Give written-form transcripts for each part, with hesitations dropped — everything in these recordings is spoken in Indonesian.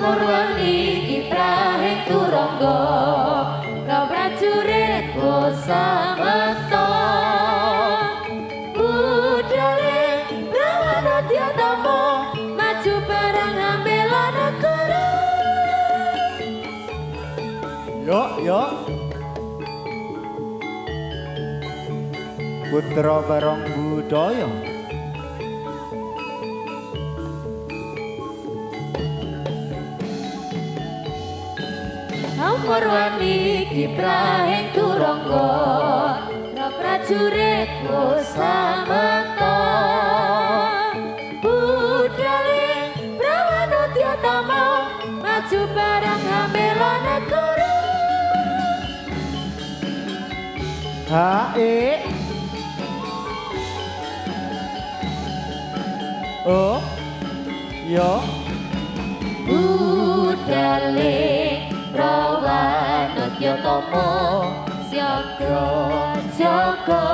Murwani kiprahing turangga kau prajurit kusamekta budale Prawanadya Tama maju bareng ambela negara. Yo putra barong budaya Murwani kiprahing turangga kau prajurit kusamekta budale Prawanadya Tama maju bareng ambela negara. Hae oh yo budale Prawanadya Tama siaga jaga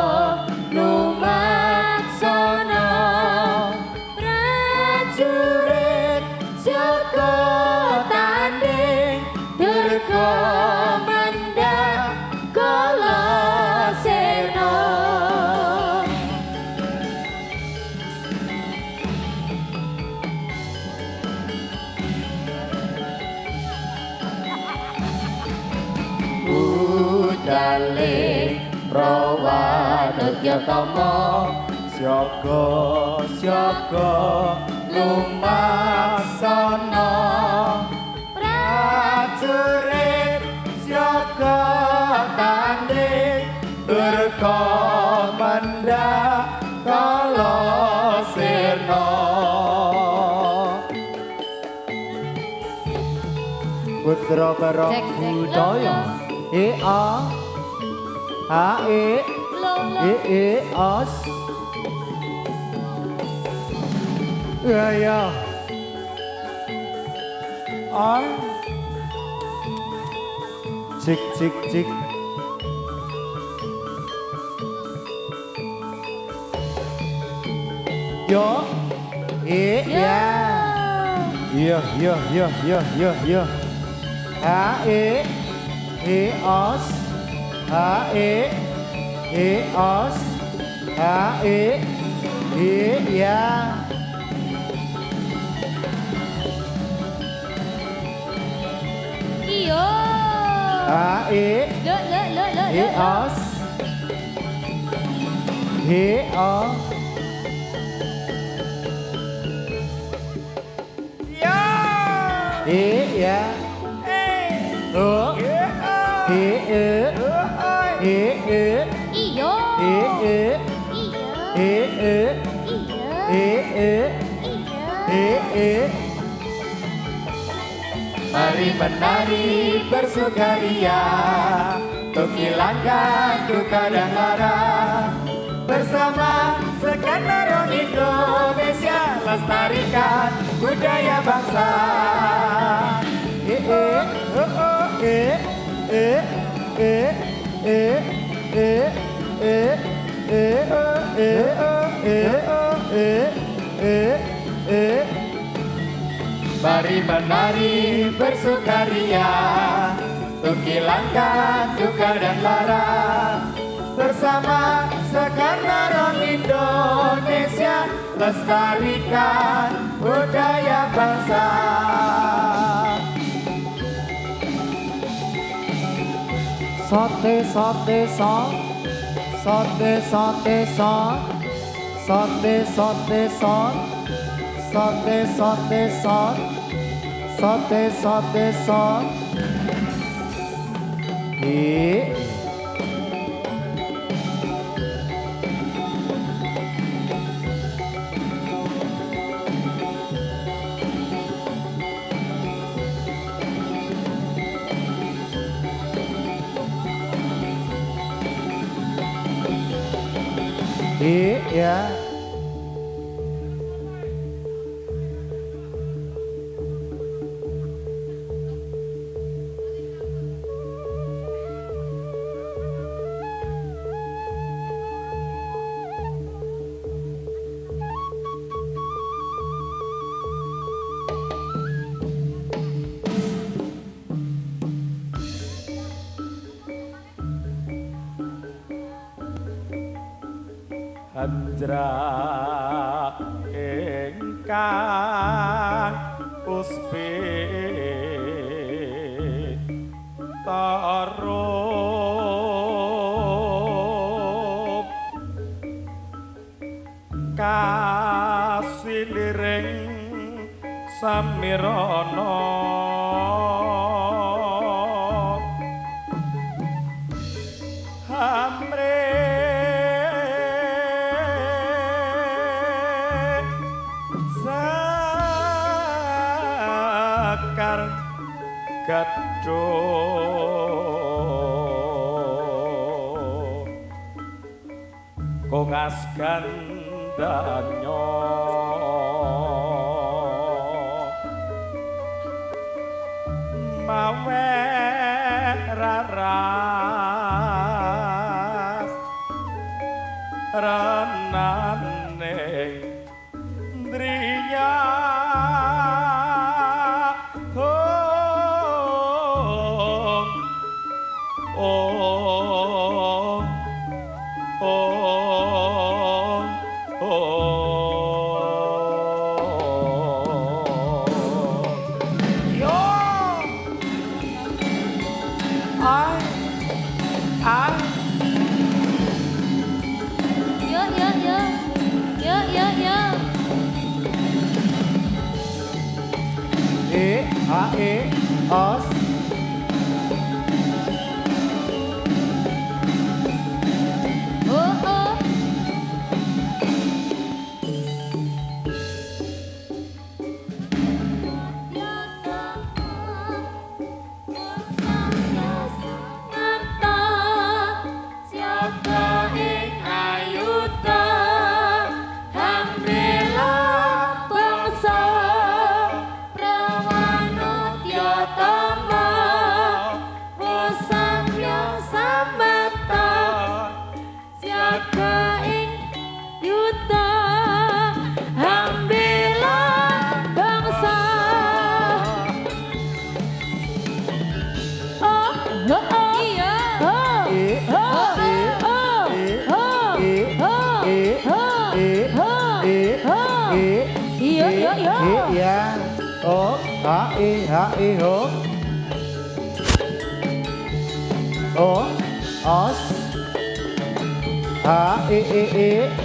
lumaksana prajurit jaga tanding durga mandak kala sena. Budale Prawanadya Tama siaga lumaksana prajurit siaga tanding durga mandak kala sena. Putra barong budaya a h e as ya a cik yo ya yo h e as ya iyo as ya iyo Mari menari bersukaria untuk hilangkan duka dan lara bersama segenap Indonesia lestarikan budaya bangsa. Mari menari bersukaria untuk hilangkan duka dan lara bersama segenap Indonesia lestarikan budaya bangsa. Sate sate song, sate sate song, sate sate song, sate sate song, sate sate song. Ya. Andra ingkang uspi tarup kasiliring samirana hamre sakar gaduh kongas gandanya mawe raras ranane driya Os ya o h i ho o os h i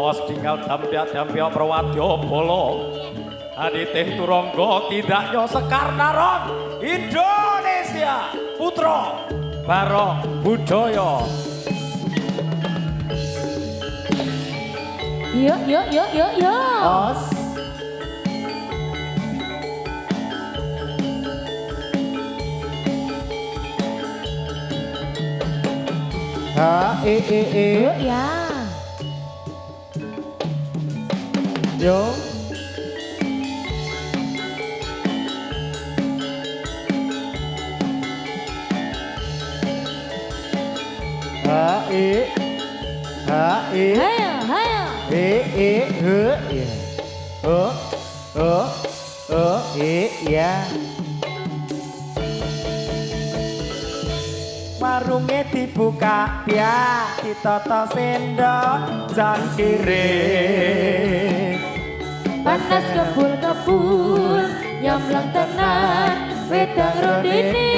awas tinggal dampia prawadya bala aditih turangga tidaknya sekar naron Indonesia putra barong budaya Yo. os h Ya. yo h Hayo. ya warunge dibuka ya ditata sendok jangkire Panas kebul nyamlang tenan wedang rodene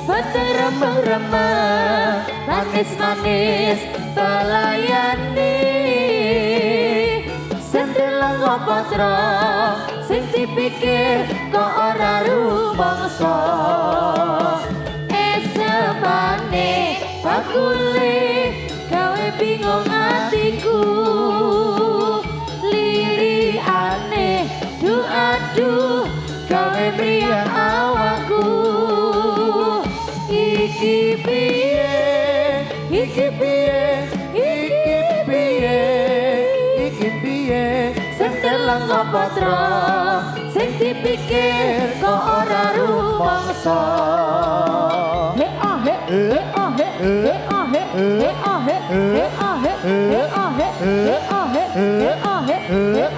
Batang remeng-remeng manis-manis pelayani Sendelang ngopotro sing dipikir kok ora rumangsa Esemane bakule gawe bingung atiku Lirikane aduh gawe mriyang awakku Iki piye ngopo tro sing dipikir kok ora rumangsa he ah he ah he ah he ah he ah he ah he ah he ah he ah he ah he ah he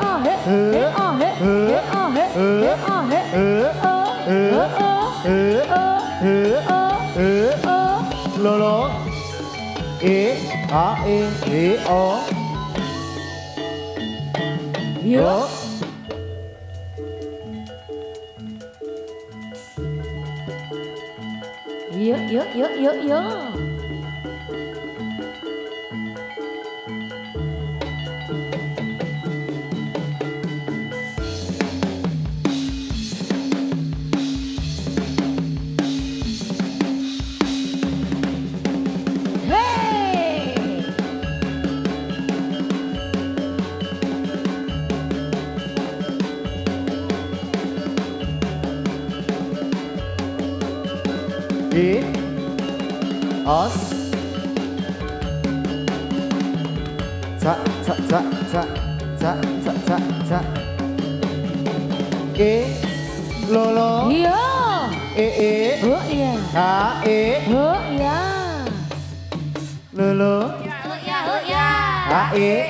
Lolo A E O yo yo I Os Ca ca ca ca ca ca ca ca E Lolo yo E oh iya A E oh iya Lolo oh iya A E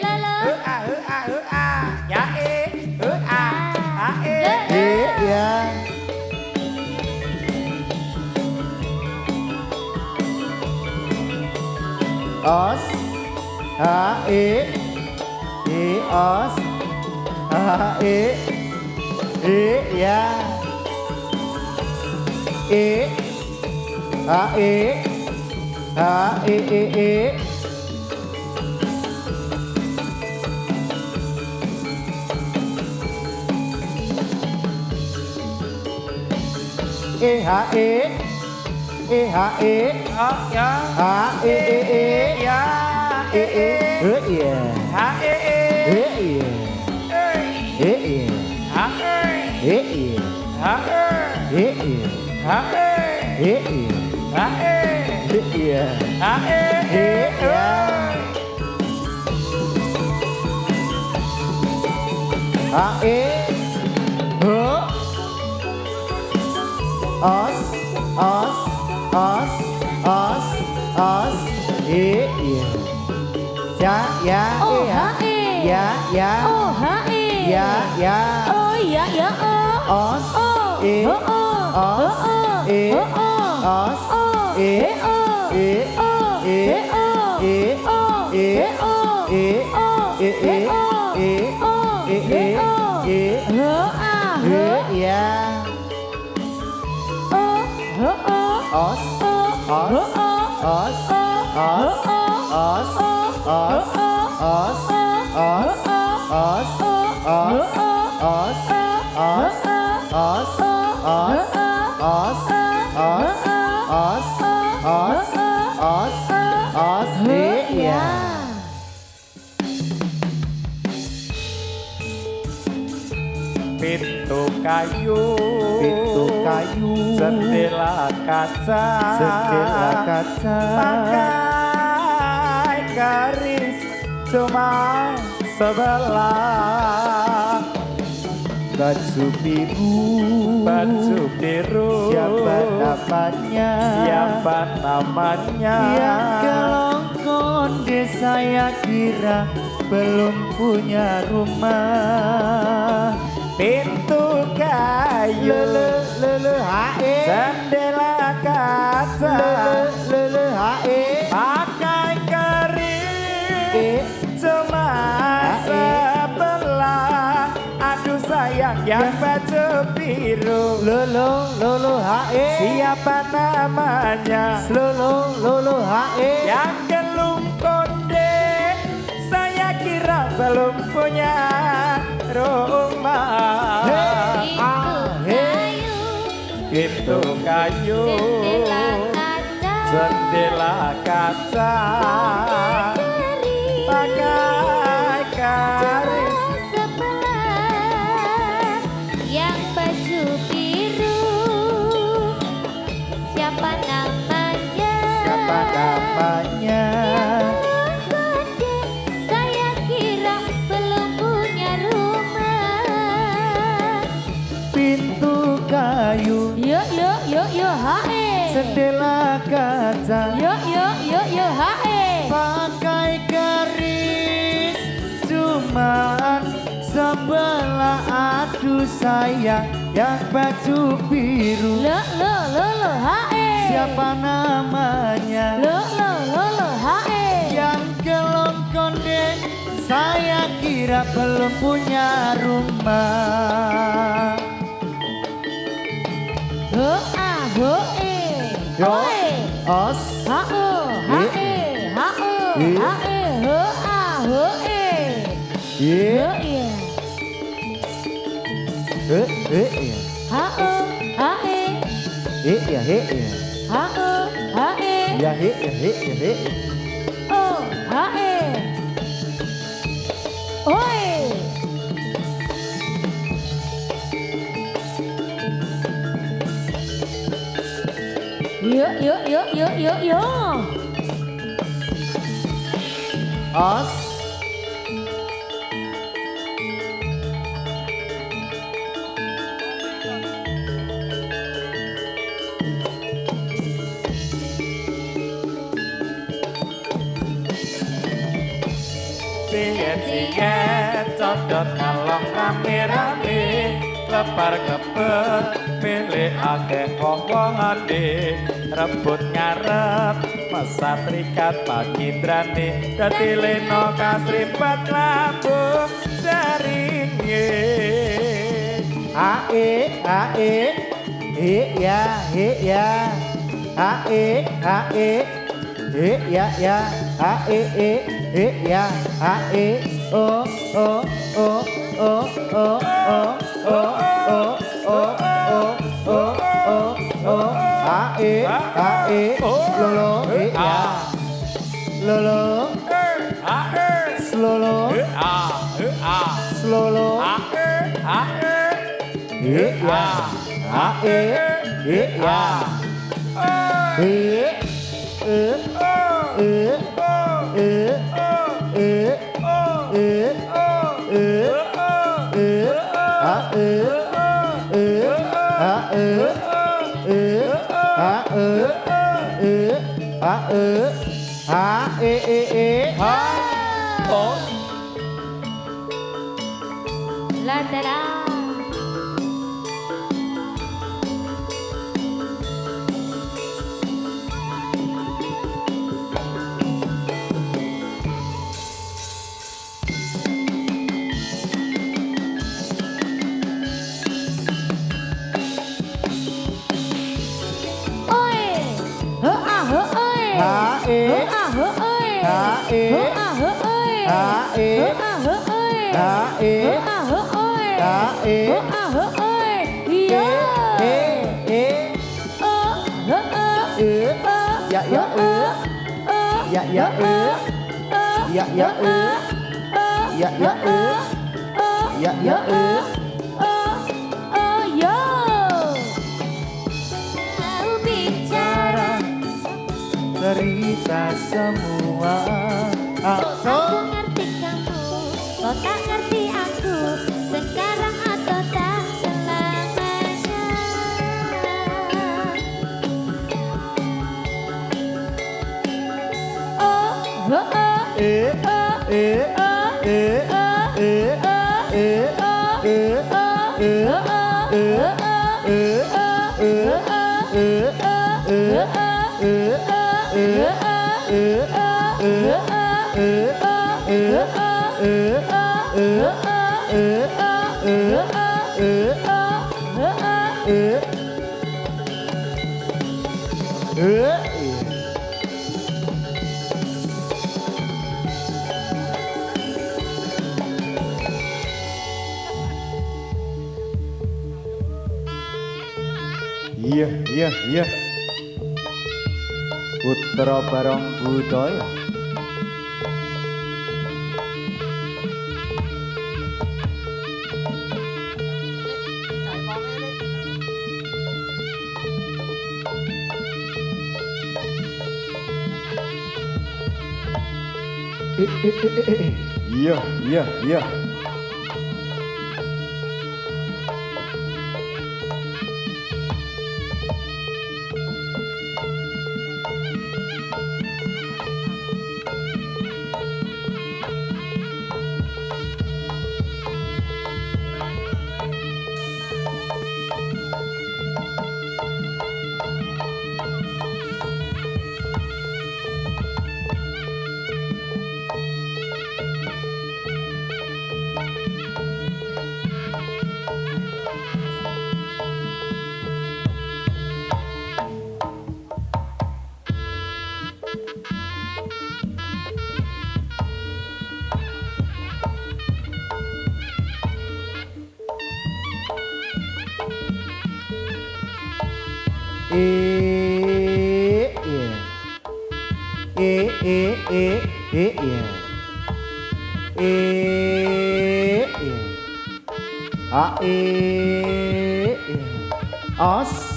lala Ya E ya Os A E Os A E ya E A E H E ya H E ya iya ha iya iya ha iya ha iya ha iya ha iya ha iya H E H Os iya ja ya oh H ya oh H ya oh iya ya Os oh E oh Os E Os E ya Os pintu kayu jendela kaca pakai garis cuma sebelah baju biru siapa namanya yang kelongkonde saya kira belum punya rumah pintu kayu jendela kaca pakai garis cuma sebelah aduh sayang yang baju biru siapa namanya yang gelung konde saya kira belum punya rumah pintu kayu jendela kaca pakai garis yang baju biru siapa namanya saya kira belum punya rumah pintu kayu, Yo hae. jendela kaca, Yo hae. pakai garis cuman sebelah. Aduh sayang yang baju biru, Lo hae. siapa namanya? Lo hae. Yang gelong kondeng, saya kira belum punya rumah. Ho e. Yo, Oe. os, Hae. Ho e. ye, Yo iya. ya, Hae. ya, ya, Hae. ya, ya. Oh, hae. Oi. Yo. Os, Siet-siet codot kalong rame-rame, lepar kebet pilih akeh wong-wongane, rebut ngarep masa terikat pagi drane, dadi leno kasripat lambung jaringe. ae, ya, ya, ae, ya, ya, ya, oh, lolo, ya, lolo, slolo, slolo, Ladara. Aku bicara, cerita semua. aku ngerti kamu, kau tak ngerti aku. Sekarang atau tak selamanya. Iya. Putra Barong Budaya. Iya. Os.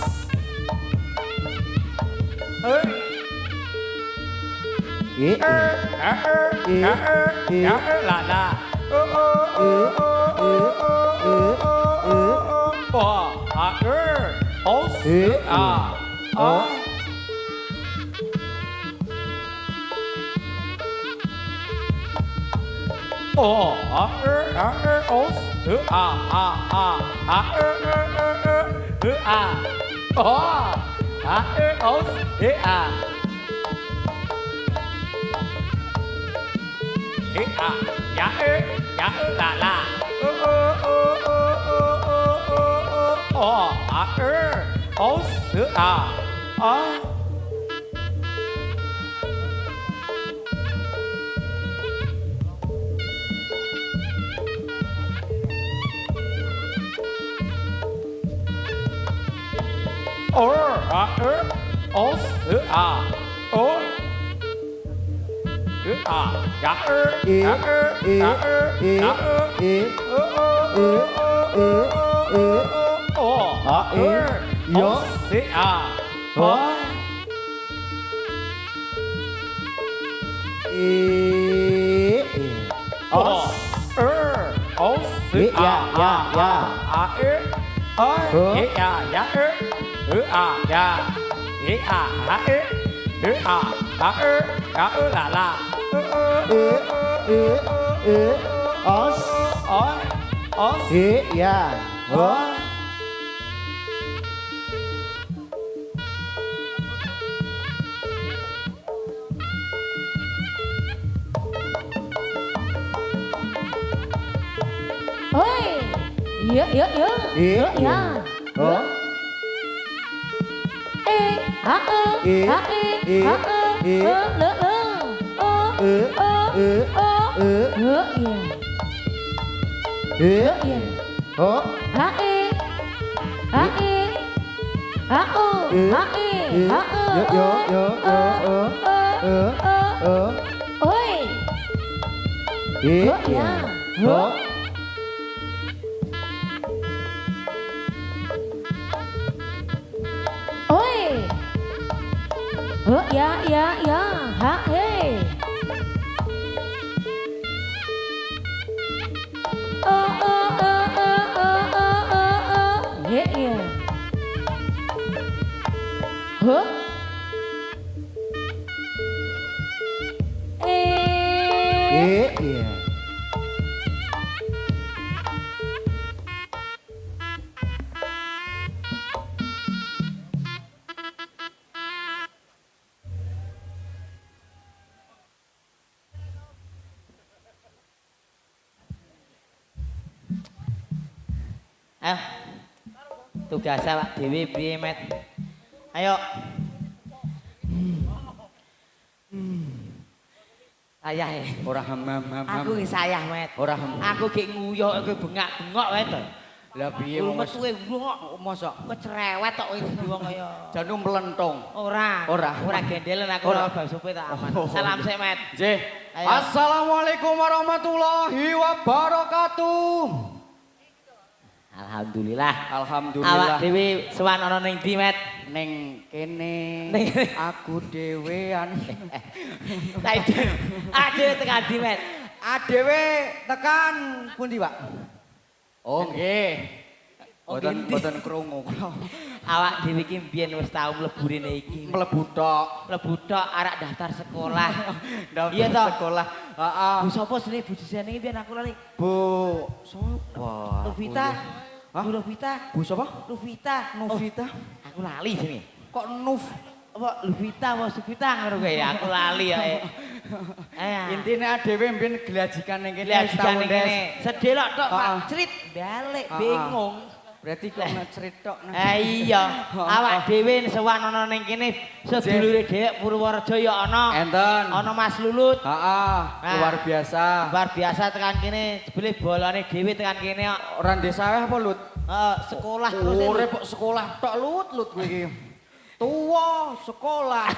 La la. Tugasnya Pak Dewi piye met. Ayo. Sayah ya. Ora ham. Aku ki sayah met. Ora ham. Aku ki nguyok iki bengak-bengok wae to. Lah piye wong metuwe bengok mosok kecerewet tok iki wong kaya janu mlentung. Ora gendelen aku ora basupe tak aman. Salam sik met. Nggih. Assalamualaikum warahmatullahi wabarakatuh. Alhamdulillah. Alhamdulillah. Awak dhewe sowan ana ning ndi, Met? Ning kene. Aku dhewean. Adewe tekan ndi, Met? Adewe tekan pundi, Pak? Oh, nggih. Mboten krungu kula. Awak dhewe iki mbiyen wis tau mlebu rene iki. Mlebu tok Arak daftar sekolah. Iya toh? Sekolah. Heeh. Bu sapa jenenge bu jisene iki biyen aku lali. Bu sapa? Luvita. Bu Luvita. Bu sapa? Luvita. Novita. Aku lali jenenge. Kok Nuf? Apa Luvita apa Suvita ngono kuwi ya aku lali ya. Intine adewe mbiyen gelajikan ning kene wis Gelajikan tau ning kene. Sedelok tok Pak Crit balik bingung. Berarti kok ngeceritok nang. Iya, awak dhewe sowan ana ning kene sedulure dhek Purworejo ya ana. Enten. Ana Mas Lulut. Heeh, luar biasa. Luar biasa tekan kene, jebule bolane dhewe tekan kene kok. Ora ndek sawah apa Lut? Heeh, sekolah terus. Urip kok sekolah tok Lut kowe iki. Tua sekolah.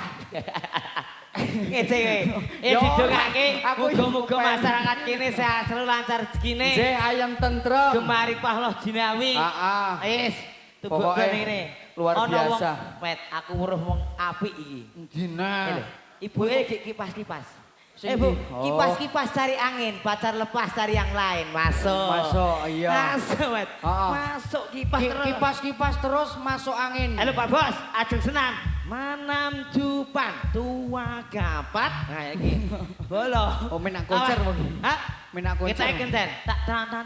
Ngece kowe. Yo, Didongake aku muga-muga pengen. masyarakat kene sehat selalu lancar rezekine. Nggih ayam tentrem. Gemari pahloh jinawi. Heeh. Wis, tubuk Pokoknya ngene. luar Ana wong, biasa. Met, aku weruh wong apik iki. Dina. Ibuke gek kipas-kipas. Sing Bu, di- oh. kipas-kipas cari angin, pacar lepas cari yang lain. Masuk. Masuk, iya. Masuk, Met. Heeh. Masuk kipas terus. Kipas-kipas terus masuk angin. Halo Pak Bos, ajeng senam. Manam jupan tua kapat. Nah iki. Bolo. Oh, menak konser Awas. mungkin. Hah? Menak konser. Kita kenten. Tak dong tak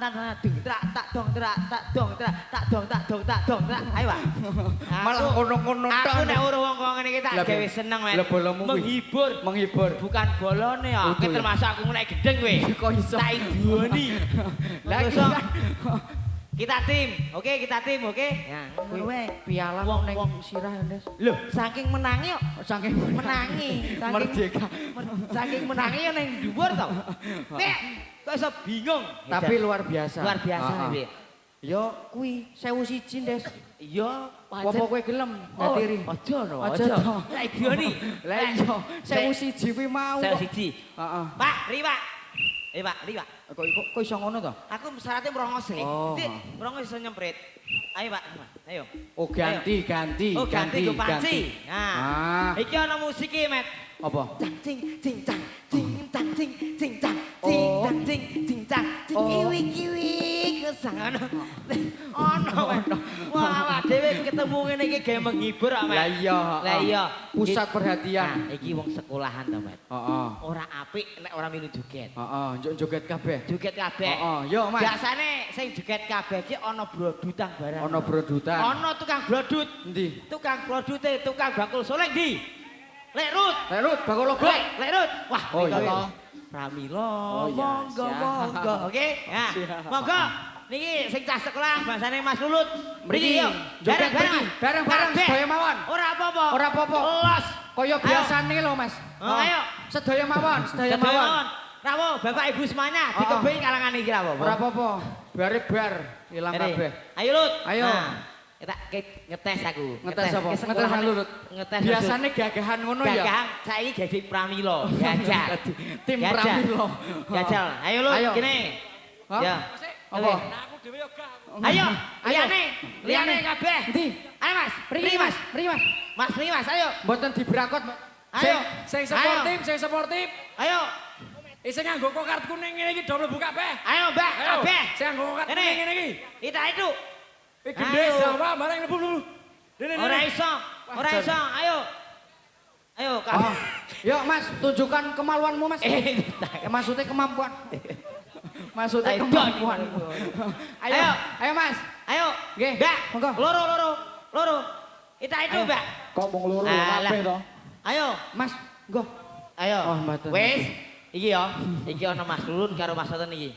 dong tak dong tak dong. Ayo, Pak. Malah kono-kono Aku tok. nek ora wong kok ngene iki tak Lah, gawe seneng, men. lah, bolomu kuwi. Menghibur. Bukan bolone ya. Utuh, Ki ya. termasuk aku nek gedeng kowe. Kok iso? Tak idoni. Lah, Terus, iki kan- kita tim, oke kita tim, oke? Ya, ngono wae. Piala Wong- ning wong- sirah Ndes. Loh, saking menangi kok. Saking Menangi, saking Merdeka. saking menangi ya ning dhuwur to. Nek kok iso bingung. Tapi luar biasa. luar biasa Heeh. iki. Yo kuwi 1001 Ndes. Iya, Apa kowe gelem Oh, ngatiri? aja no, Aja aja. to. Lah idoni. Lah iya 1001 kuwi mau. Saya kok. siji. Heeh. Pak, ri Pak. Pak, ri Pak. Kok iso ngono to? Aku syaratnya merongos nih. Oh. Nanti merongos iso nyemprit. Ayo Pak, ayo. Oh ganti. Oh ganti gue panci. Nah, Ah. iki ana musiki, Met. Apa? Cang cing cing cang cing cang cing cing cang Oh. cing cang cing cing cang cing Oh. kiwi kiwi kesang ono. Ono, Met. Wah, awak dhewe ketemu ngene iki gawe menghibur, Met. Lah iya. Lah iya. Pusat Nah, perhatian. iki wong sekolahan to, Met. Heeh. Ora apik nek ora milu joget. Heeh, joget kabeh. Joget kabeh. Heeh, yo Mas. Biasane sing joget kabeh iki ana brodutan barang. Ono brodutan. Ana tukang blodut. Endi? Tukang blodute, tukang bakul soleh ndi? Lek Rut. Lerut bakul logo. Lek Rut. Wah, Oh, iki iya. to. Pramila. Oh, iya, Monggo, siap. monggo. Oke? Nah, Siap. monggo. Niki sing cah sekolah bahasane Mas Lulut. Mriki, Niki, yo. joget Bareng-bareng. mriki. Bareng-bareng, Kabeh. sedaya mawon. Ora apa-apa. Ora apa-apa. Los. Kaya Ayo. biasane lho Mas. Oh, ayo. Sedaya mawon, sedaya mawon. Rawo, Bapak Ibu semuanya Oh. dikebehi kalangan iki rawo. Ora apa-apa. Bare bar ilang Ini. kabeh. Ayo Lut. Ayo. Nah, kita ngetes aku. Ngetes apa? ke Ngetes sekolahan. Lulut. Ngetes. Biasane gagahan ngono ya. Gagah, saiki jadi pramila. Gajal. Tim Gajal. Pramila. Gajal. Ayo Lut, Ayo. gini. Hah? Ya. Apa? Ayo, Ayo. liane kabeh. Endi? Ayo Mas, Mriki Mas, mriki Mas. Mas, mriki Mas, ayo. Mboten dibrakot. Mbak. Ayo. Sing sportif, sing sportif. Ayo. Sing nganggo kartu kuning ngene iki do mlebu kabeh. Ayo, Mbak, kabeh. Sing nganggo kartu Ini. kuning ngene iki. Kita itu. Iki gede Ayo. sama bareng mlebu dulu. Ora iso. Ora Jan. iso. Ayo. Ayo, Oh. kabeh. Yuk Mas, tunjukkan kemaluanmu Mas. Maksudnya kemampuan. Maksudnya Ayo, kemampuan. Ayo, Ayo. ayo Mas. Ayo. Nggih, Mbak, monggo. loro. Kita itu, Ayo. Mbak. Kok mung loro Alah. kabeh to? Ayo. Mas, nggo. Ayo. Oh, mboten. Wis. Iki ya. Iki ana Mas Lulun karo Mas Soten iki.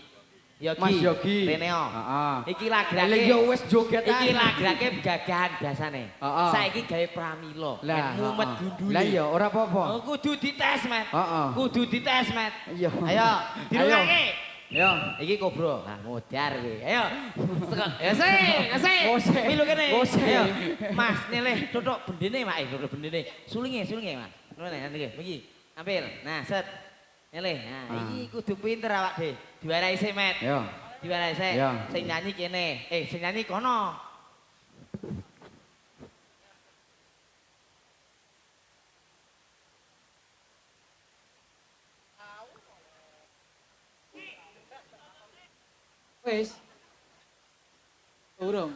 Yogi. Mas Yogi. Reneo. Heeh. Iki Lah lagrake. yo wis joget Iki ae. lagrake gagahan biasane. Heeh. Saiki gawe pramila. Lah, mumet heeh. gundule. Lah iya ora apa-apa. Oh, kudu dites, Met. Heeh. Kudu dites, Met. Iya. Ayo, dirungake. Yo. Iki kobro. Nah, modar kowe. Ayo. Teko. Ya sik. Oh, sik. Milu kene. Oh, sik. Ayo. Mas, nyeleh tutuk bendene, Mak. Tutuk bendene. Sulinge, Mas. Ngono iki. Iki. Ambil. Nah, set. Nyeleh. Nah, iki kudu pinter awak dhewe. Diwarai sik, Met. Yo. Diwarai sik. Iya. Sing nyanyi kene. Sing nyanyi kono. Wis. Urung.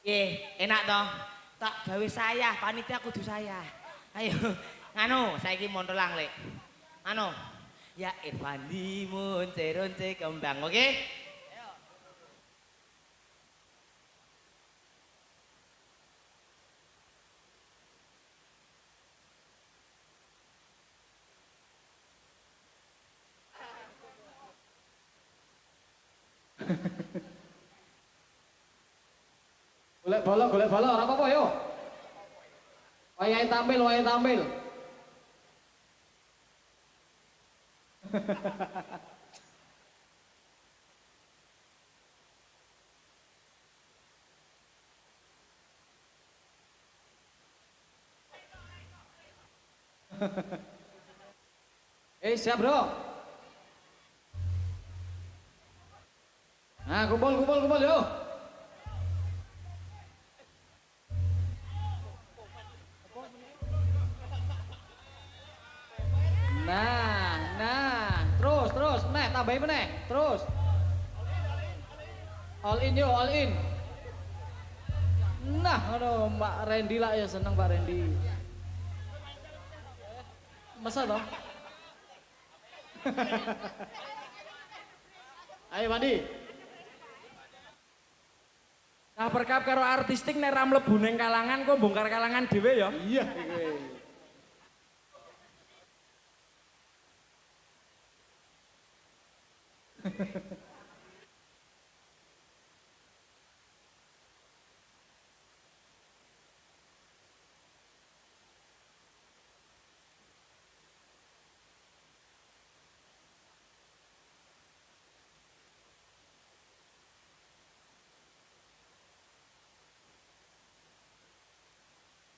Enak toh. Tak gawe saya, panitia kudu saya. Ayo, nganu, saiki montolang lek. Anu, ya Irfandi monce-ronce kembang, oke? Golek bola, ora apa-apa yo. Wayahe tampil. Siap bro. Nah, kumpul yo. Nah, terus, tambahin meneh, terus. All in yo, all in. Nah, ngono Mbak Randy lah ya seneng Pak Randy. Masa toh? Ayo Mandi. Nah berkap karo artistik nek ra mlebu ning kalangan kok bongkar kalangan dhewe ya. Iya iki.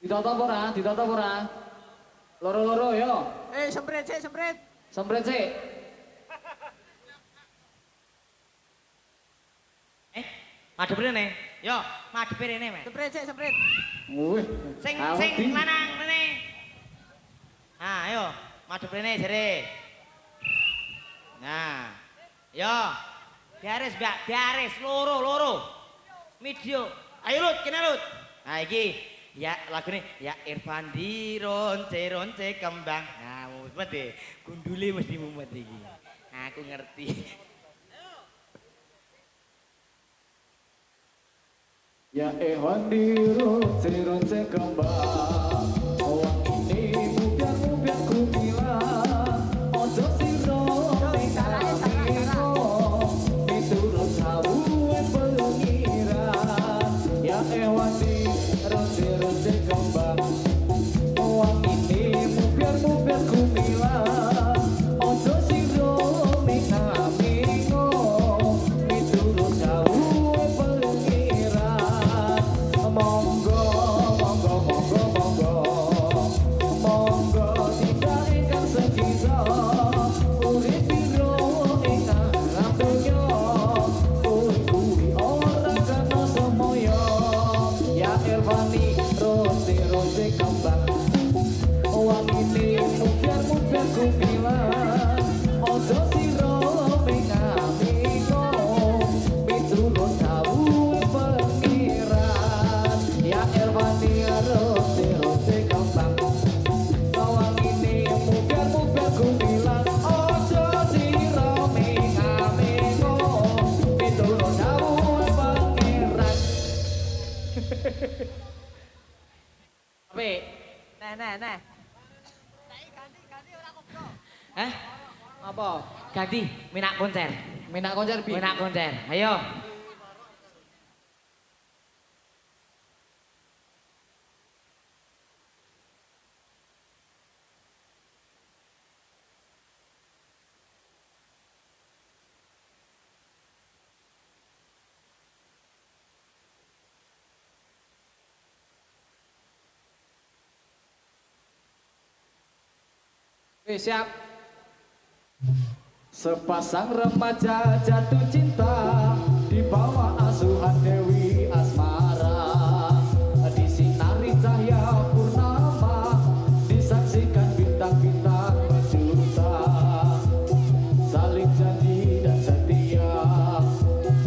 Ditoto ora? Loro-loro yo. Semprit. Semprit sik. Madhep rene. Yo, madhep rene, Mas. Semprit. Wih. Sing lanang rene. Nah, ayo, madhep rene jere. Nah. Yo. Beres, loro. Video. Ayo Lut, kene Lut. Nah, iki ya lagune ya Irfandi ronce kembang. Nah, mumet deh. Gundule mesti mumet iki. Aku ngerti. Ya Irfandi ronce kembang. Wong ini mubiar ku bilang ojo siro miturut tahu pengiran. Ya Irfandi ronce kembang. Wong ini mubiar ku bilang ojo siro miturut tahu pengiran. Monggo tidak ingkang sekisa urip piro ing alam donya kuwi ora kana semoyo. Ya Irfani ronce kembang. Wong ini mubiar ku bilang ojo sira mengamiko miturut tahu pengiran. Ya Irfani ronce kembang. Wong ini mubiar ku bilang ojo sira mengamiko miturut tahu pengiran. Apik. Nah. Hah? Apa? Ganti minak konser. Minak konser bi. Minak konser. Ayo. Siap. Sepasang remaja jatuh cinta di bawah asuhan Dewi Asmara. Disinari cahaya purnama, disaksikan bintang-bintang berjuta. Saling janji dan setia,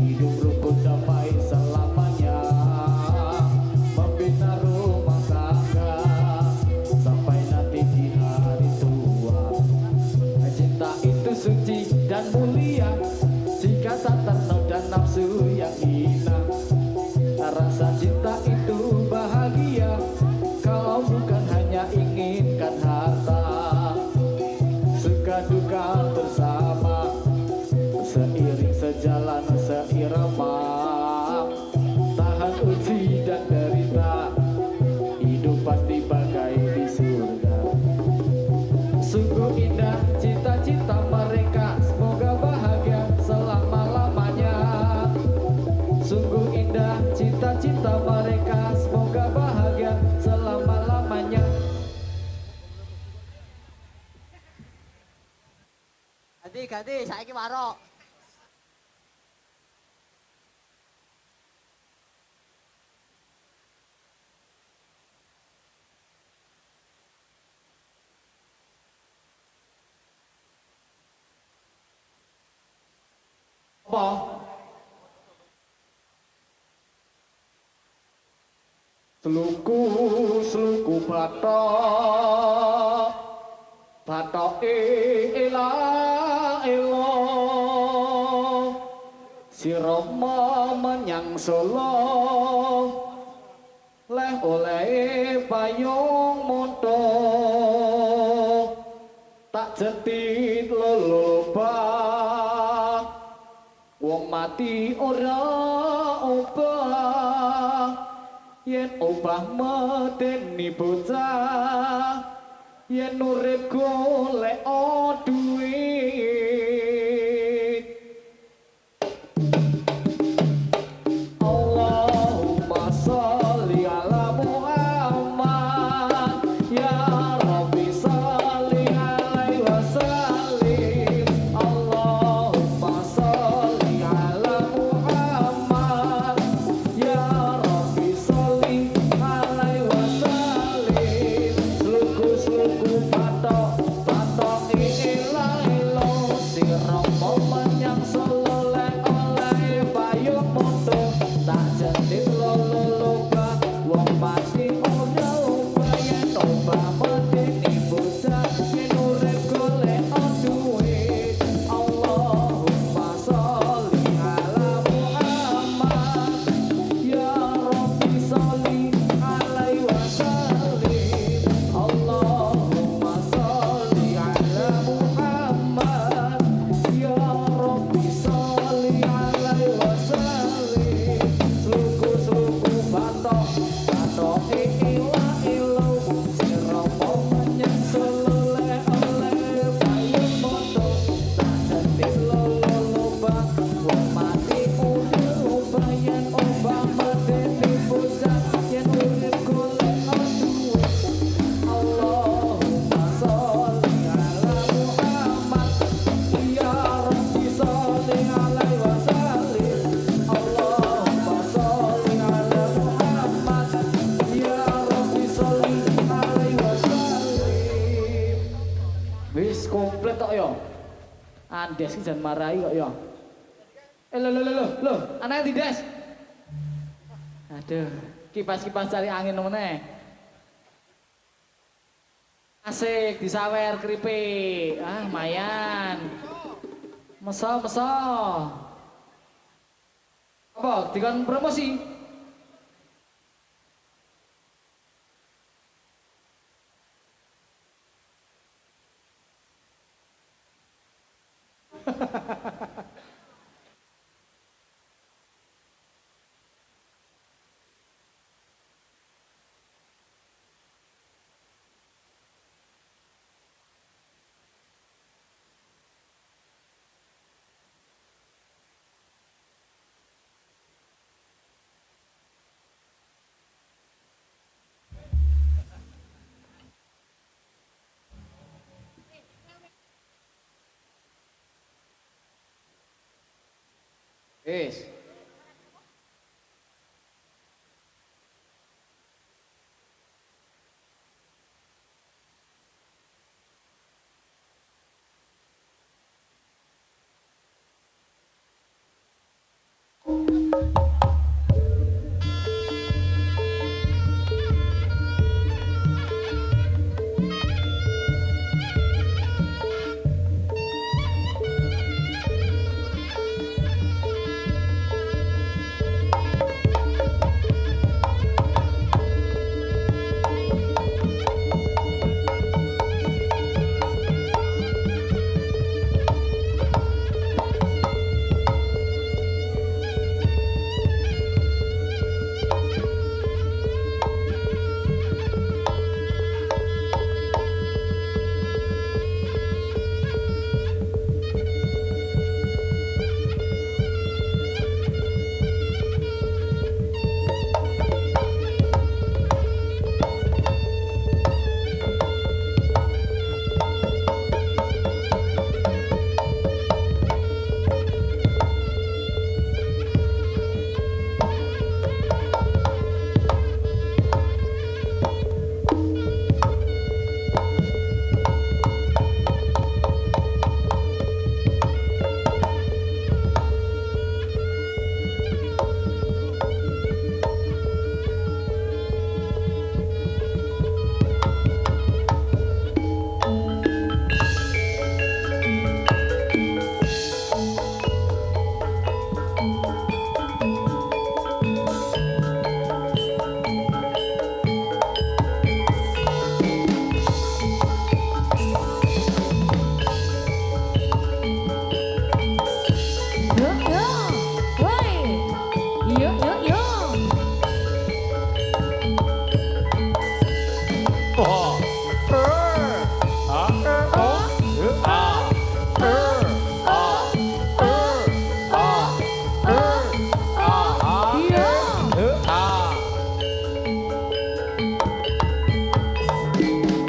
hidup rukun damai selamanya. mulia jika tak ternoda nafsu yang hina. Rasa cinta itu bahagia kalau bukan hanya inginkan harta. Suka duka bersama seiring sejalan seirama. Tahan uji dan derita, hidup pasti bagai di surga. Sungguh indah cita-cita mereka, semoga bahagia selama-lamanya. Sungguh indah cita-cita mereka, semoga bahagia selama-lamanya. Ganti, saiki warok. Apa? Sluku batok, batok ela elo, sirama menyang Solo, leh oleh payung moto, tak jetit lolobah, wong mati ora obah. Yen obah medeni bocah, yen urip golek duit. Allahumma sholli ala Muhammad, ya Rabbi sholli alaihi wasallim. Allahumma sholli ala Muhammad, ya Rabbi sholli alaihi wasallim. Sluku batok ilah ilo, sirama menyang Solo le oleh payung moto, tak jentit loloba, wong mati ora obah. Yen obah medeni bocah, yen urip golek duit. Allahumma sholli ala Muhammad, ya Rabbi sholli alaihi wasallim. Allahumma sholli ala Muhammad, ya Rabbi sholli alaihi wasallim. Sluku batok ilah ilo, sirama menyang Solo le oleh payung moto, tak jentit loloba, wong mati ora obah. Yen obah medeni bocah, yen urip golek duit. Allahumma sholli ala Muhammad, ya Rabbi sholli alaihi wasallim. Allahumma sholli ala Muhammad, ya Rabbi sholli alaihi wasallim. Wis komplit tok ya. Andes ki jan marahi kok ya. Lho, anake ndi, Des? Aduh, kipas-kipas cari angin meneh. Asik disawer keripik. Ah, lumayan. Meso. Apa? Dikon promosi? Wis.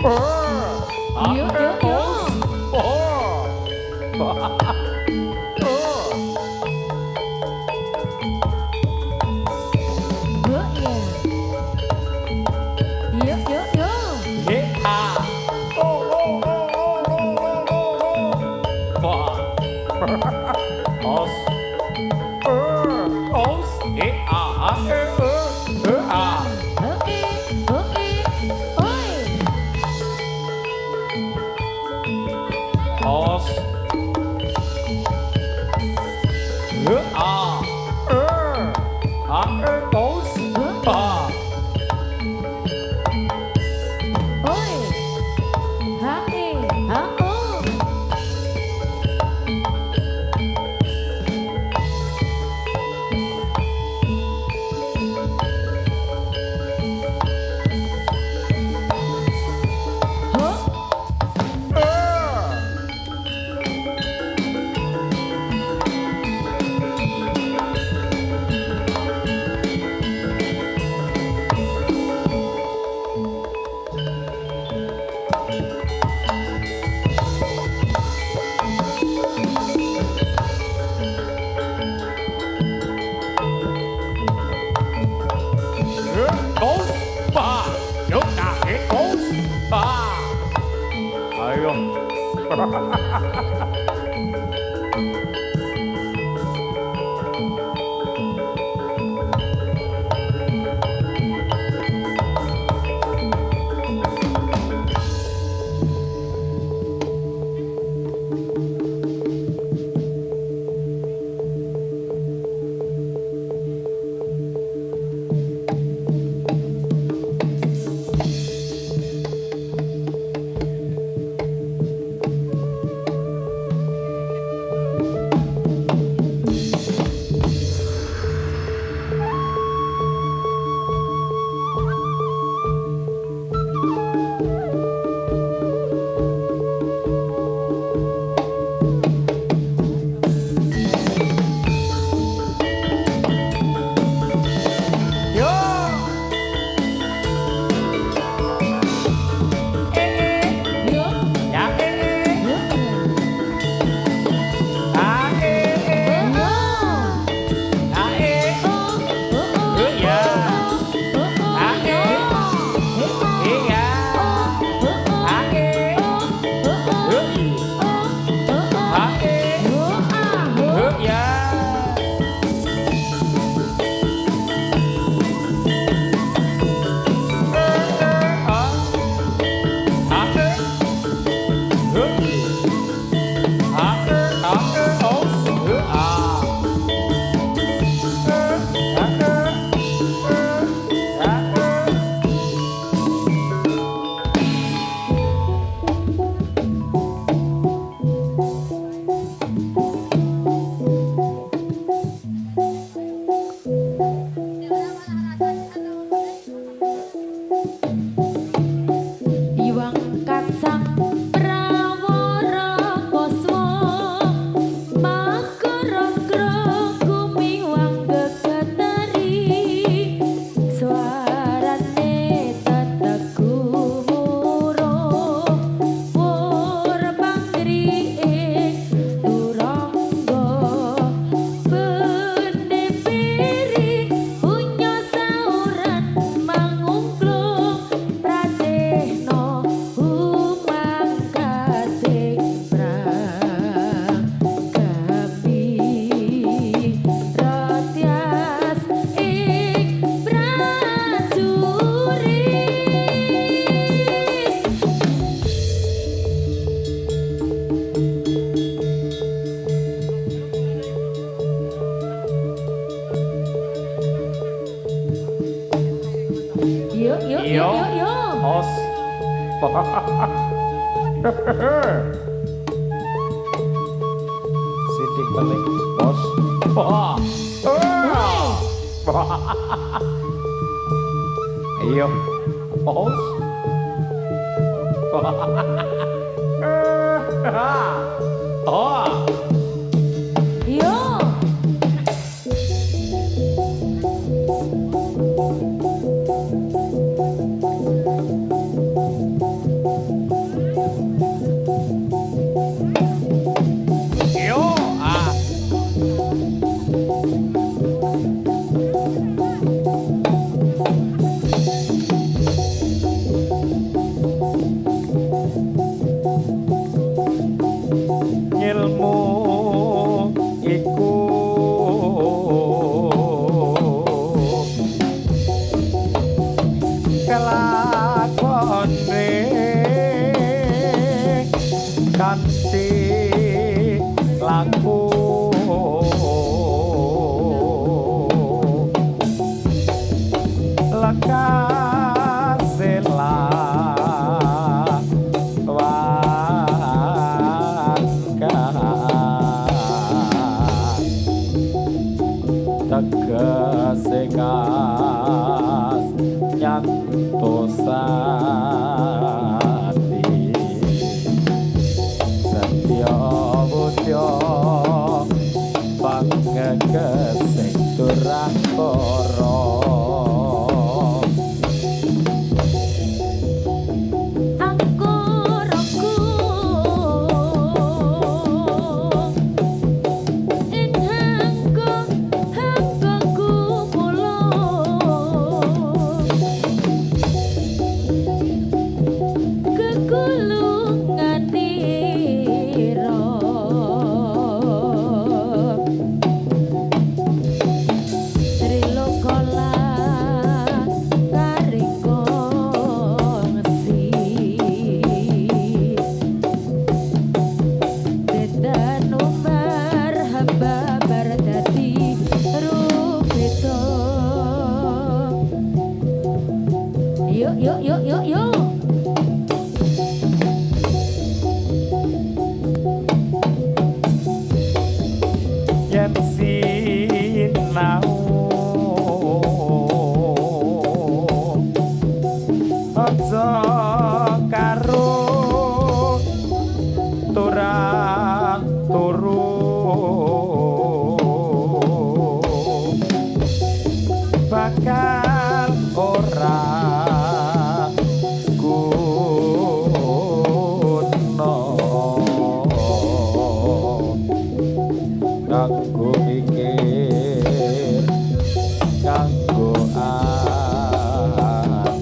Yuk, yuk, yuk. Yuk, ya. Yuk, yuk, yuk. Oke, oke, oi. Oi. Hae, hao. Ho. Sidik balik, bos. Iyo, bos. Yo. kelakone kanthi laku lekasela tegese kas nyantosati satya budya pangegesing durangkara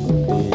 la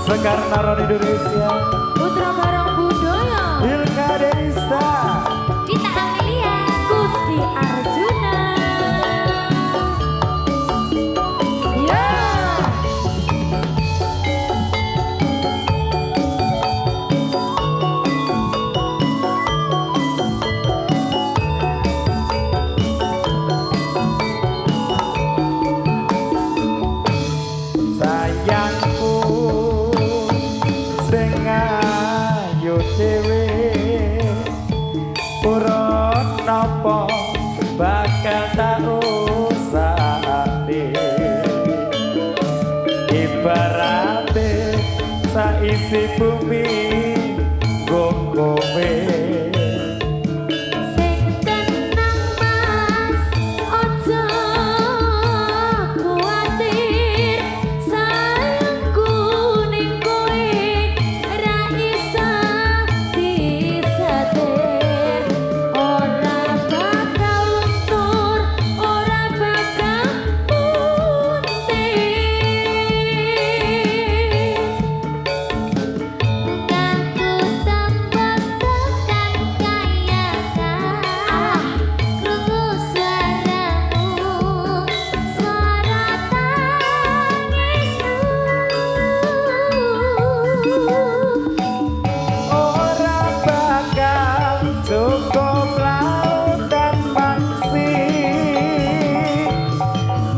Sekar Naron Indonesia Putra Barong Budaya Hilka Denista Dita Amelia Gusti Arjuna Yeah. sayangku sing ayu dhewe urut napa bakal tak usahane ibarate saisi bumi nggo kowe Sing tenang mas ojo kuatir sayangku ning kowe ra isa disetir ora bakal luntur ora bakal puntir Ngaku tembus tekan kaya krungu suaramu suara tangismu ora bakal cukup laut dan maksi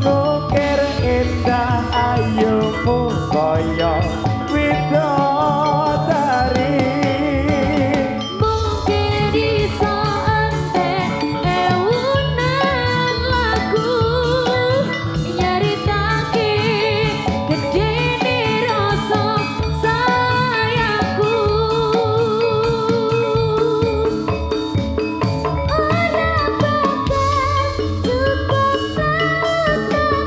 ngukir indah ayumu kaya widodari Mungkin iso entek ewunan lagu nyaritake gedene rasa sayangku ora bakal cukup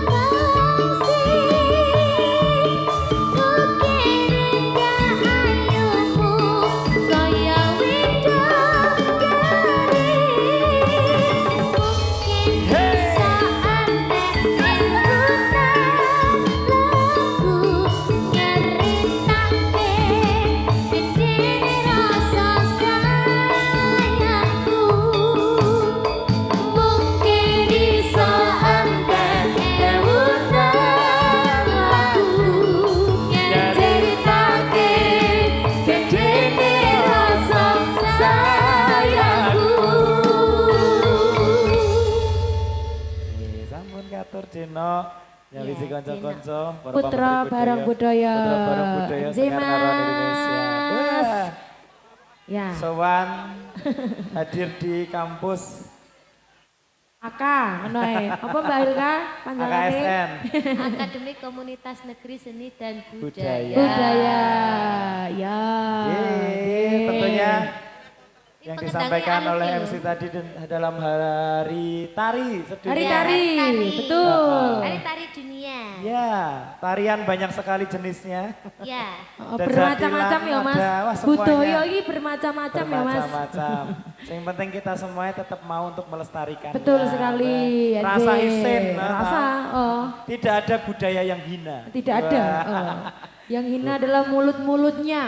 tangsi ngukir indah ayumu kaya widodari mungkin bisa aneh ewunan lagu nyaritake gedene rasa sayangku mungkin bisa aneh ewunan lagu nyaritake gedene rasa sayangku sampun katur dina nyawisi Iya, kanca-kanca para Putra pamrih Barong Budaya. Putra Barong Budaya Sekar Naron Indonesia Wah, Ya, sowan hadir di kampus Aka, ngono ae. Apa Mbak Hilka panjenengane? AKSN Akademi Komunitas Negeri Seni dan Budaya. Budaya. Ya. Yeay, tentunya yang pengendali disampaikan anu oleh ki MC tadi dalam hari tari sedunia. Hari tari, Tari. betul. Hari Tari Dunia. Tarian banyak sekali jenisnya. Ya. Oh, Dan bermacam-macam ya jatilan Mas. ada, wah, semuanya. Budaya ini bermacam-macam ya Mas. Bermacam-macam. Yang penting kita semuanya tetap mau untuk melestarikan. Betul sekali. Rasa Ade. isin. Rasa. Oh. Tidak ada budaya yang hina. Tidak ada. Oh. Yang hina adalah mulut-mulutnya.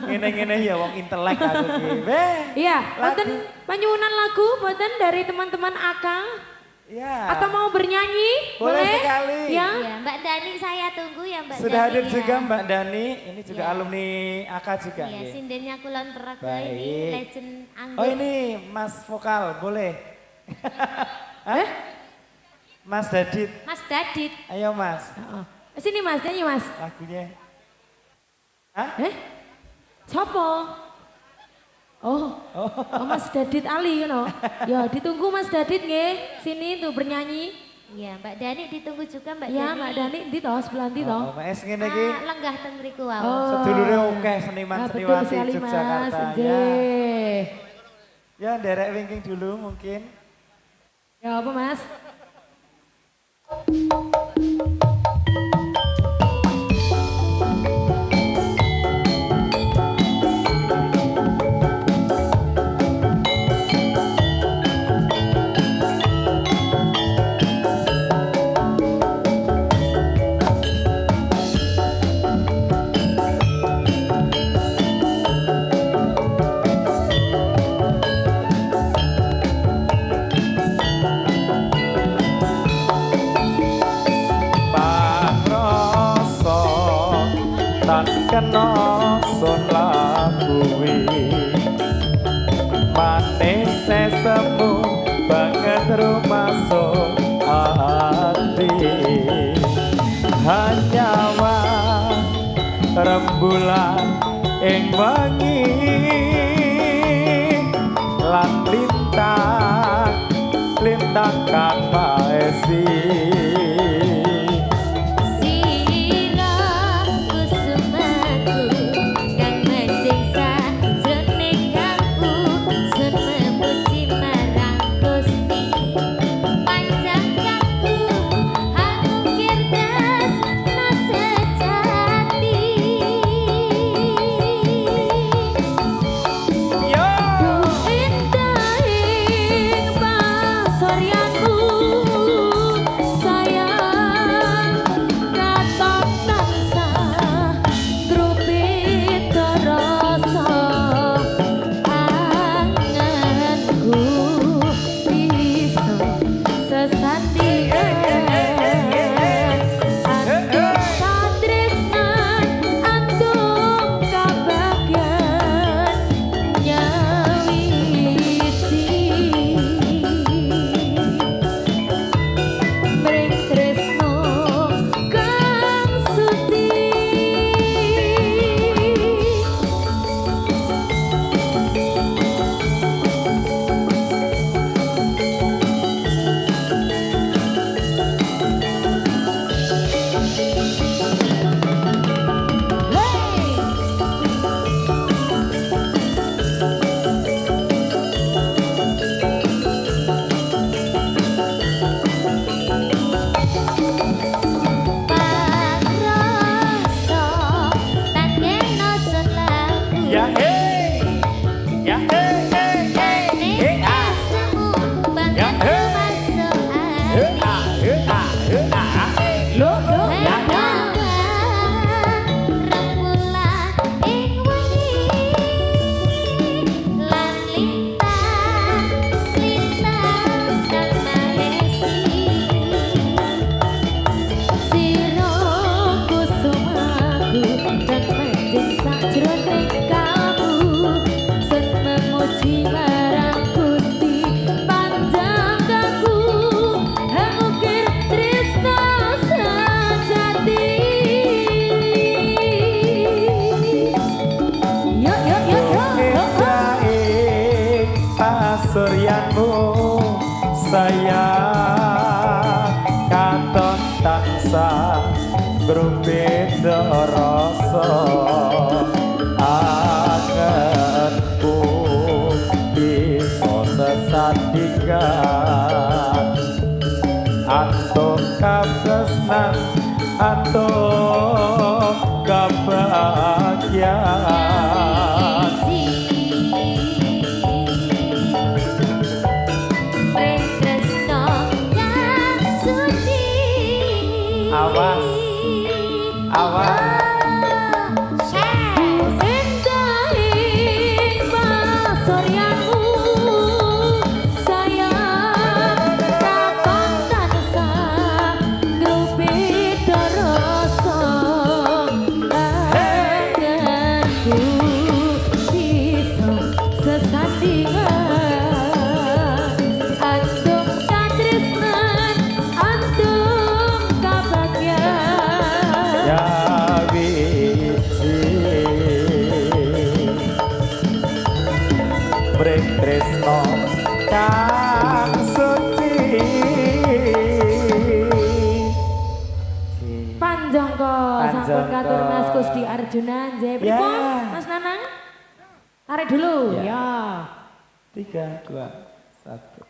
Ngene-ngene ya wong intelek aku ki. Iya, boten panyuwunan lagu boten dari teman-teman Aka Ya. atau mau bernyanyi? Boleh sekali. Ya. Ya, Mbak Dani saya tunggu ya Mbak Sudah Dani. hadir ya. juga Mbak Dani, ini juga Ya. alumni AK juga. Iya, nggih. sindennya Kulon Progo ini Baik. legend anggun. Oh ini Mas vokal, boleh? Hah? Mas Dadit, Mas Dadit. ayo Mas, Oh. Sini Mas, nyanyi Mas. lagunya. Hah? Sopo? Oh, Mas Dadit Ali no. Ya ditunggu Mas Dadit nggih. Sini tuh bernyanyi. Iya, Mbak Dani ditunggu juga Mbak Ya Dani. Mbak Dani di toh sebelah ndi toh. Oh, Mas ngene iki Lenggah teng mriku wae. Oh. sedulure akeh seniman Ah, betul seniwati sekali Mas. Yogyakarta ya. Nggih. Ya derek wingking dulu mungkin. Ya apa Mas? Pangrasa tan kena son lakuwi manis semu banget rumaso ati hanyawa rembulan ing wengi lan lintang lintang kang maesi Sira kusumaku kang mancing sajroning kalbu sun memuji marang Gusti panjang kaku hangukir tresno sejati yo Indahing pasoryanku sayang katon tansah grupit rasa anganku iso sesandingan antuk katresnan antuk kabagyan nyawiji mring tresno kang suci Pangrasa tan kena sun laku ya hey ya hey hey hey hey ah Semu banget Ya, hey. masuk hey hati ah hey ah hey ah lo ya ya rembulan ing wengi lan lintang lintang kang maesi sira kusumaku dan manjing sajroning kalbu sun memuji marang Gusti panjang kaku hangukir tresno sejati yo yo yo yo Indahin pasuryanmu sayang katon tansah grupit rasa angenku iso sesandingan antuk katresnan antum kebahagiaan. Awas, awas. Tresno kang suci Panjangka sampun katur Mas Kusdi Arjuna nggih pripun Mas Nanang tarik dulu ya 3 2 1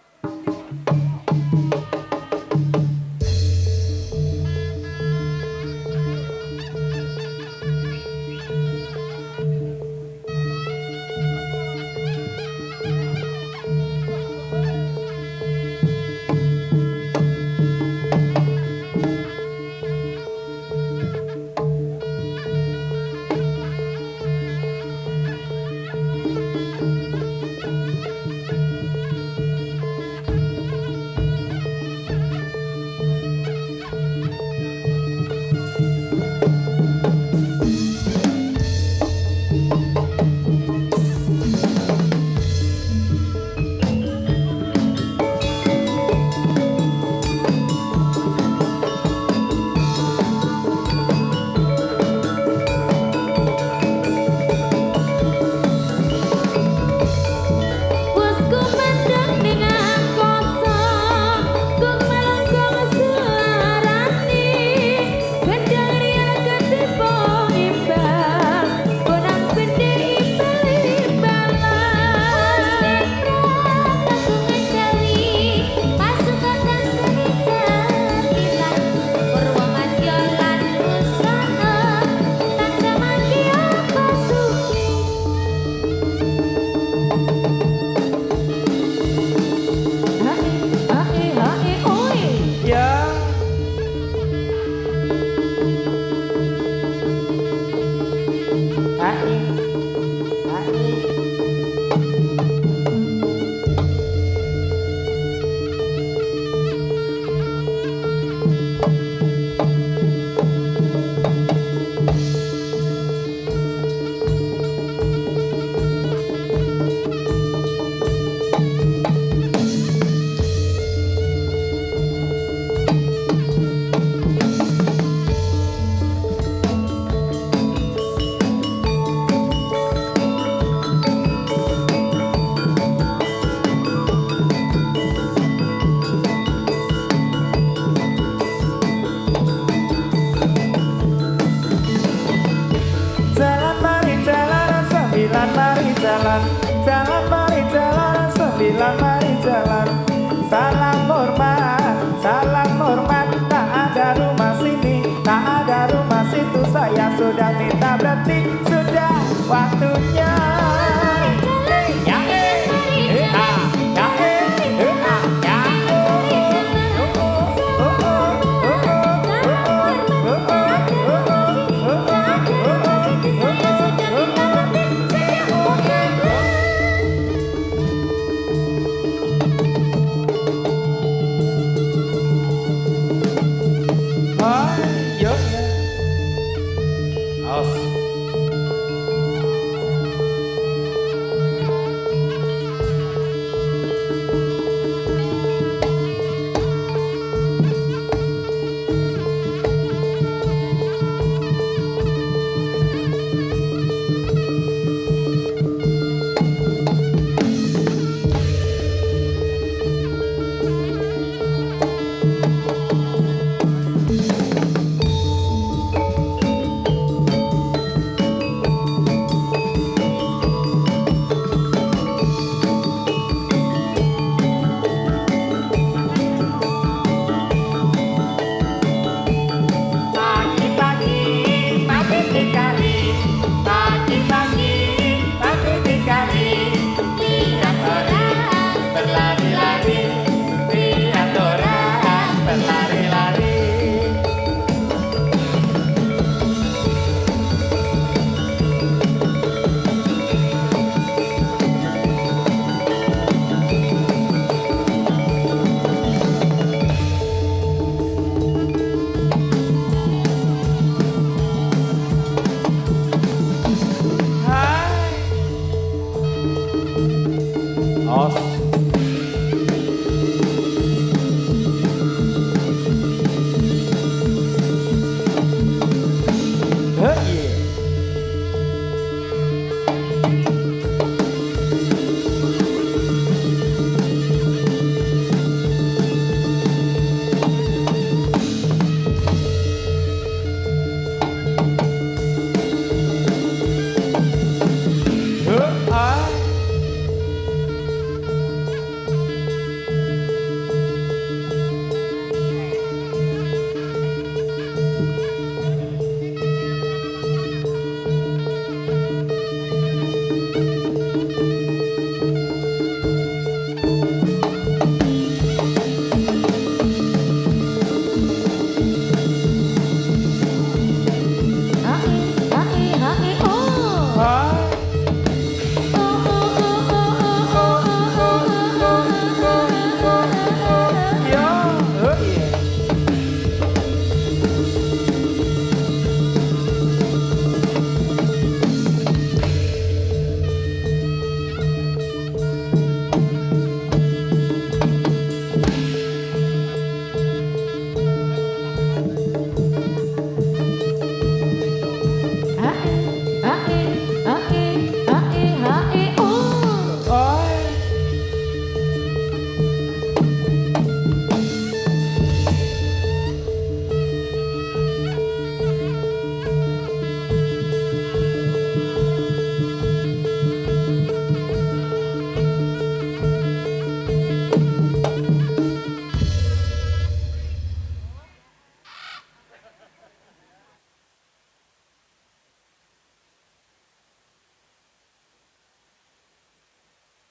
saya sudah minta berhenti, sudah waktunya.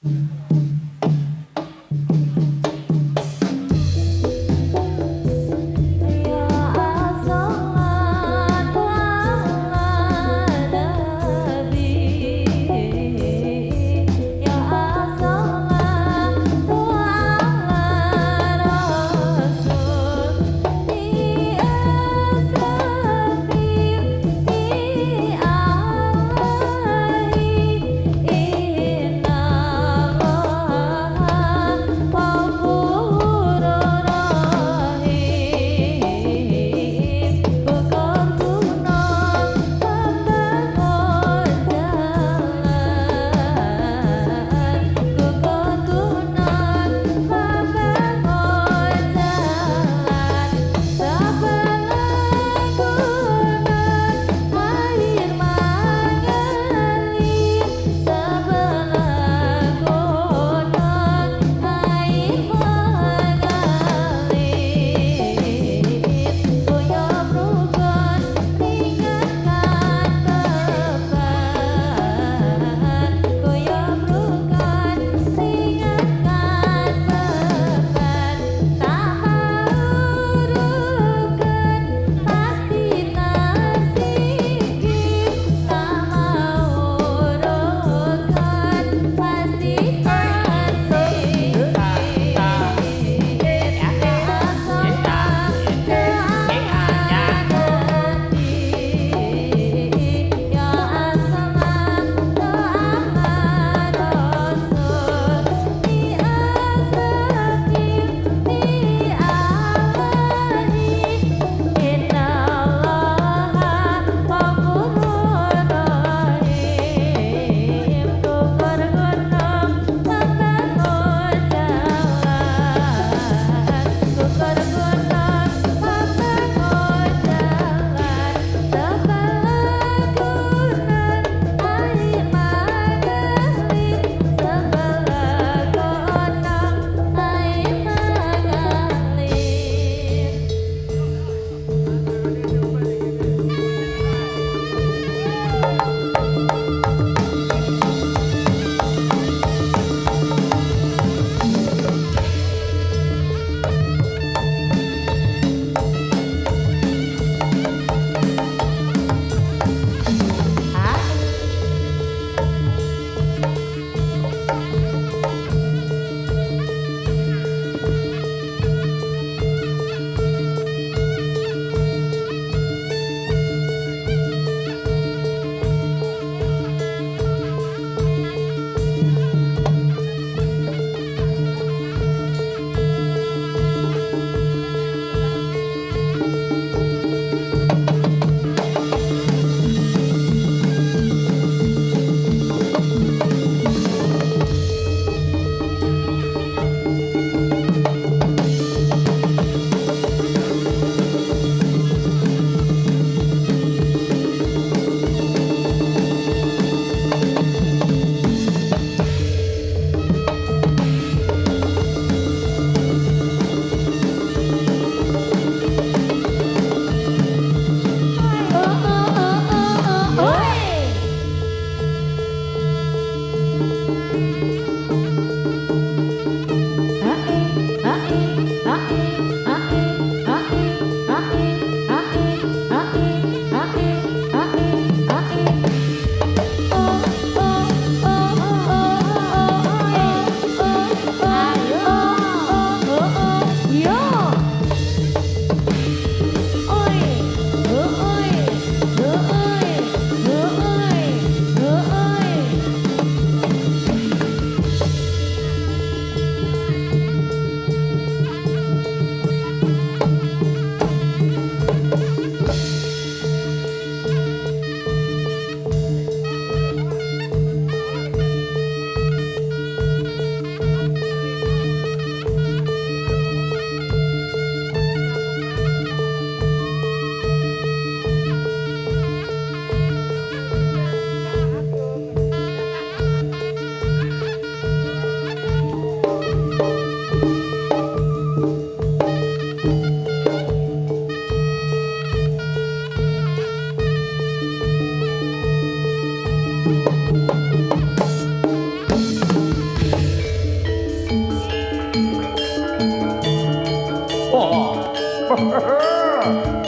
Inna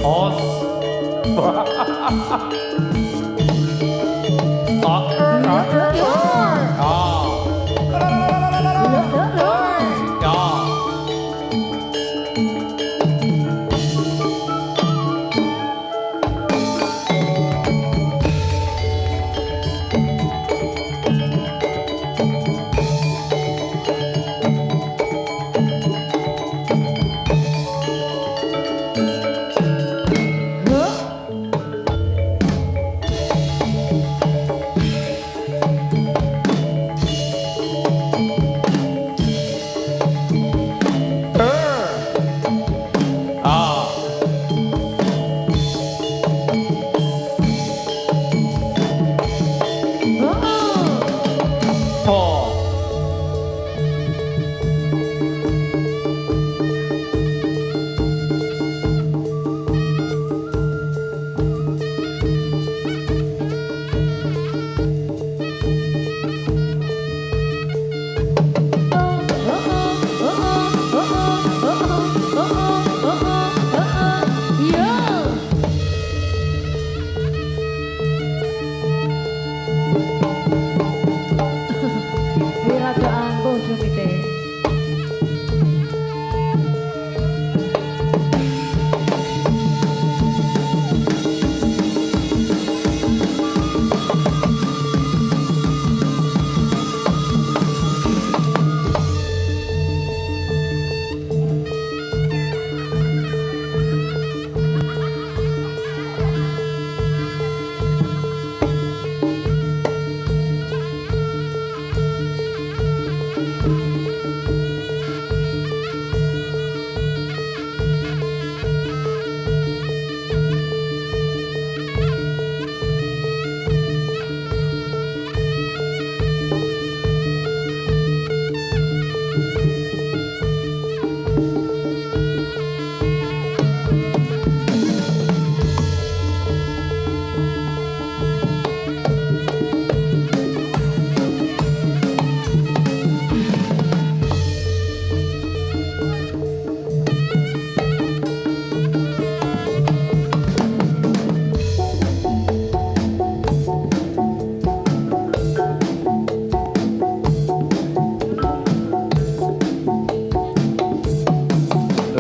Os.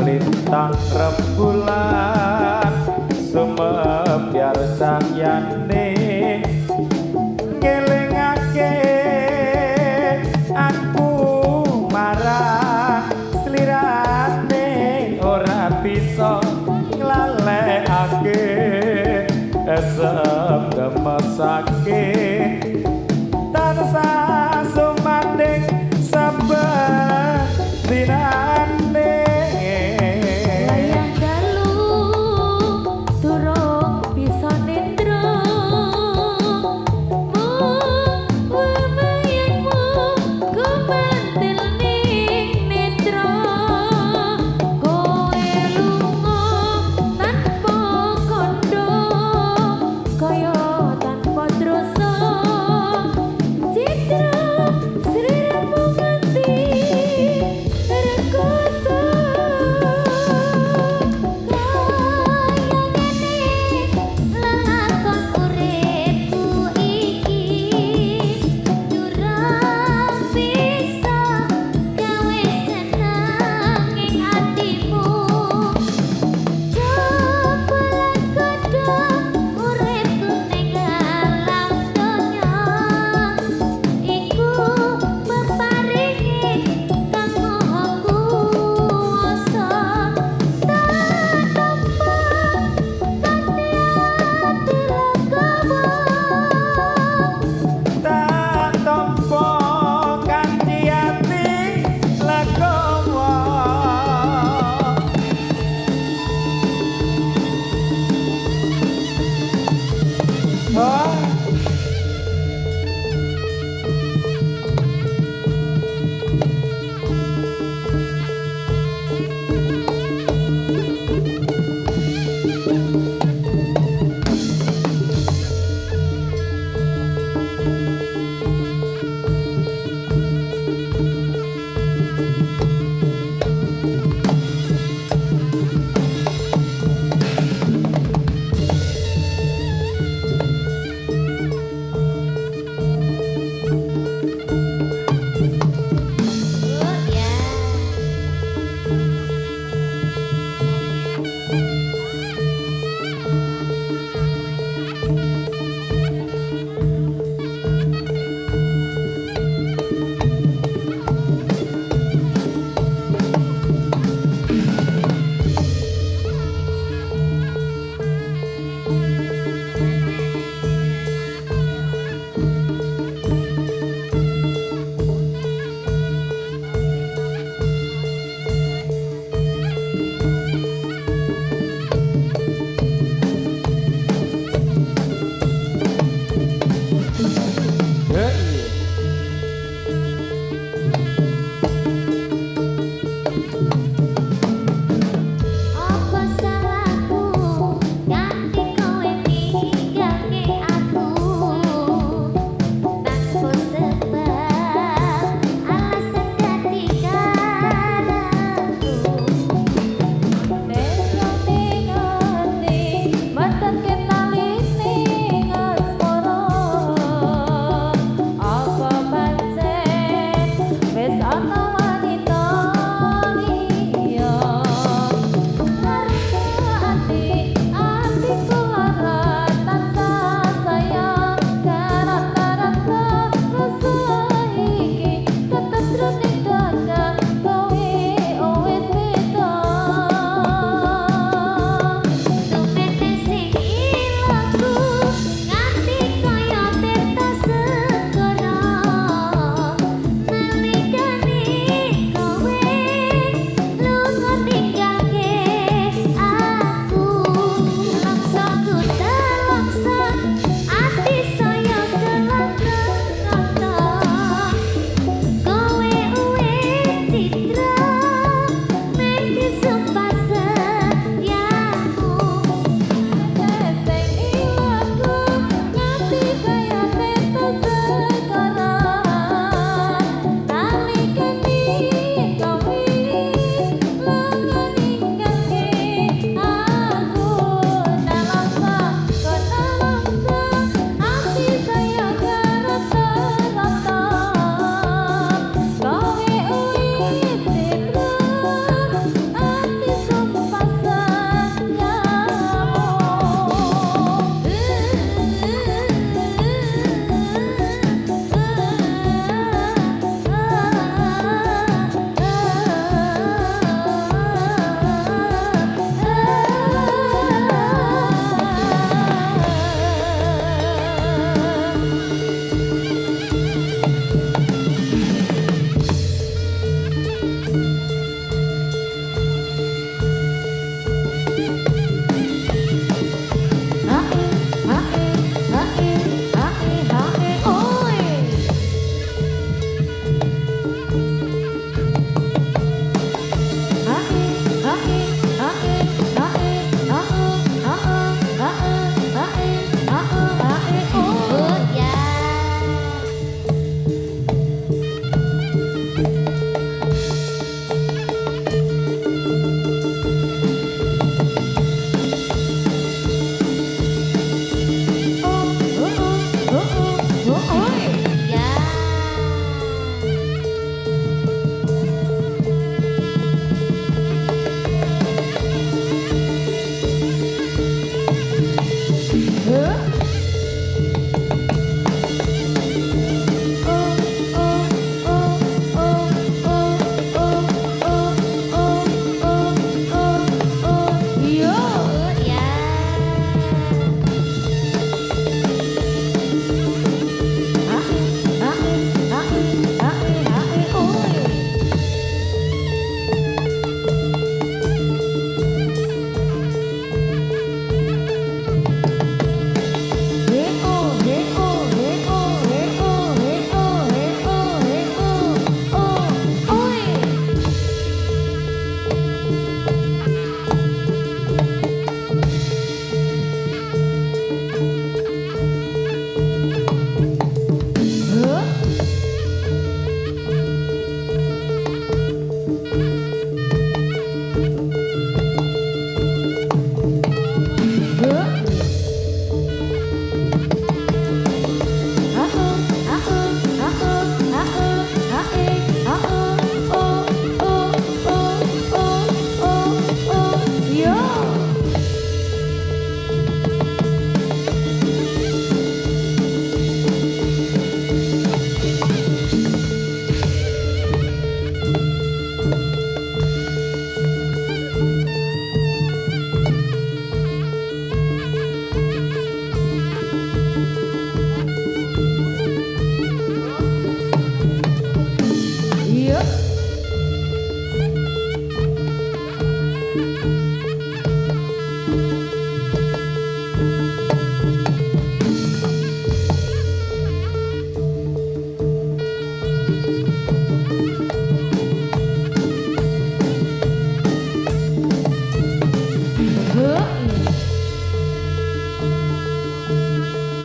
Lintang rembulan sumebyar cahyane ngelingake aku marang slirane ora bisa nglalekake